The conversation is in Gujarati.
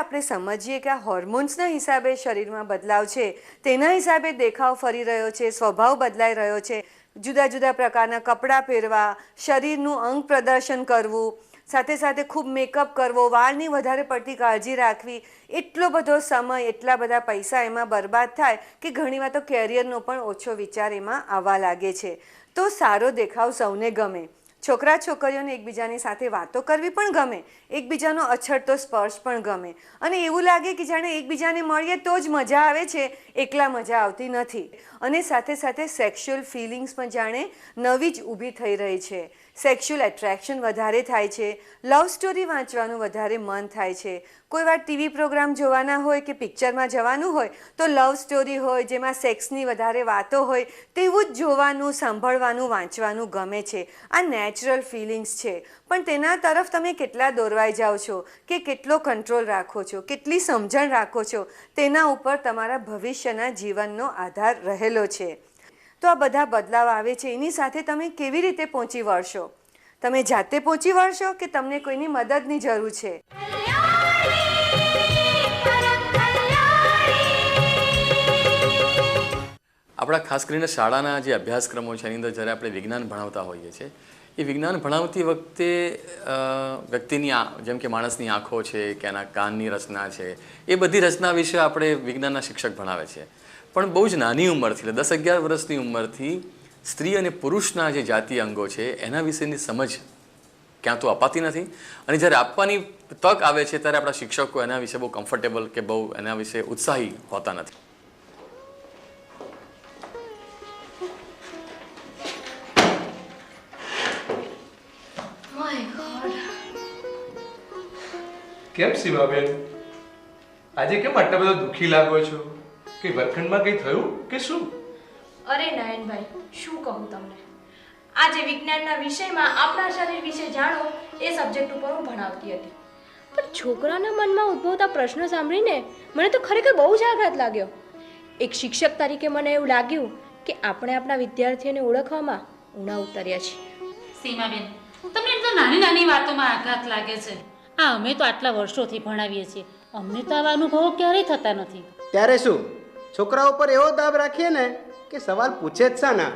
આપણે સમજીએ કે આ હોર્મોન્સના હિસાબે શરીરમાં બદલાવ છે, તેના હિસાબે દેખાવ ફરી રહ્યો છે, સ્વભાવ બદલાઈ રહ્યો છે, જુદા જુદા પ્રકારના કપડાં પહેરવા, શરીરનું અંગ પ્રદર્શન કરવું, સાથે સાથે ખૂબ મેકઅપ કરવો, વાળની વધારે પડતી કાળજી રાખવી, એટલો બધો સમય, એટલા બધા પૈસા એમાં બરબાદ થાય કે ઘણીવાર તો કેરિયરનો પણ ઓછો વિચાર એમાં આવવા લાગે છે. તો સારો દેખાવ સૌને ગમે, છોકરા છોકરીઓને એકબીજાની સાથે વાતો કરવી પણ ગમે, એકબીજાનો અછડતો સ્પર્શ પણ ગમે, અને એવું લાગે કે જાણે એકબીજાને મળીએ તો જ મજા આવે છે, એકલા મજા આવતી નથી. અને સાથે સાથે સેક્સ્યુઅલ ફિલિંગ્સ પણ જાણે નવી જ ઊભી થઈ રહી છે, સેક્સ્યુઅલ એટ્રેક્શન વધારે થાય છે, લવ સ્ટોરી વાંચવાનું વધારે મન થાય છે, કોઈ વાર ટીવી પ્રોગ્રામ જોવાના હોય કે પિક્ચરમાં જવાનું હોય તો લવ સ્ટોરી હોય જેમાં સેક્સની વધારે વાતો હોય તેવું જ જોવાનું, સાંભળવાનું, વાંચવાનું ગમે છે. આ નેચરલ ફિલિંગ્સ છે, પણ તેના તરફ તમે કેટલા દોરવાઈ જાઓ છો કે કેટલો કંટ્રોલ રાખો છો, કેટલી સમજણ રાખો છો, તેના ઉપર તમારા ભવિષ્યના જીવનનો આધાર રહેલો છે. તો આ બધા બદલાવ આવે છે, એની સાથે તમે કેવી રીતે પહોંચી વળશો? તમે જાતે પહોંચી વળશો કે તમને કોઈની મદદની જરૂર છે? આપણા ખાસ કરીને શાળાના જે અભ્યાસક્રમો છે એની અંદર જ્યારે આપણે વિજ્ઞાન ભણાવતા હોઈએ છીએ, એ વિજ્ઞાન ભણાવતી વખતે વ્યક્તિની જેમ કે માણસની આંખો છે કે એના કાનની રચના છે, એ બધી રચના વિશે આપણે વિજ્ઞાનના શિક્ષક ભણાવે છે. પણ બહુ જ નાની ઉંમરથી, એટલે 10-11 વર્ષની ઉંમરથી સ્ત્રી અને પુરુષના જે જાતીય અંગો છે એના વિશેની સમજ ક્યાં તો અપાતી નથી, અને જ્યારે આપવાની તક આવે છે ત્યારે આપણા શિક્ષકો એના વિશે બહુ કમ્ફર્ટેબલ કે બહુ એના વિશે ઉત્સાહી હોતા નથી. કેમ સીમાબેન, આજે કેમ આટલા બધા દુઃખી લાગો છો? કે વર્ગખંડમાં કંઈ થયું કે શું? અરે નયનભાઈ, શું કહું તમને, આજે વિજ્ઞાનના વિષયમાં આપણા શરીર વિશે જાણો એ સબ્જેક્ટ ઉપર હું ભણાવતી હતી, પણ છોકરાના મનમાં ઉદ્ભવતા પ્રશ્નો સાંભળીને મને તો ખરેખર બહુ જ આઘાત લાગ્યો. એક શિક્ષક તરીકે મને એવું લાગ્યું કે આપણે આપણા વિદ્યાર્થીઓને ઓળખવામાં ઊણા ઉતર્યા છીએ. સીમાબેન, તમને તો નાની નાની વાતોમાં આઘાત લાગે છે. અમે તો આટલા વર્ષોથી ભણાવીએ છીએ, અમને તો આવા અનુભવો ક્યારેય થતા નથી. ત્યારે શું છોકરાઓ પર એવો દાબ રાખીએ ને કે સવાલ પૂછે જ શાના?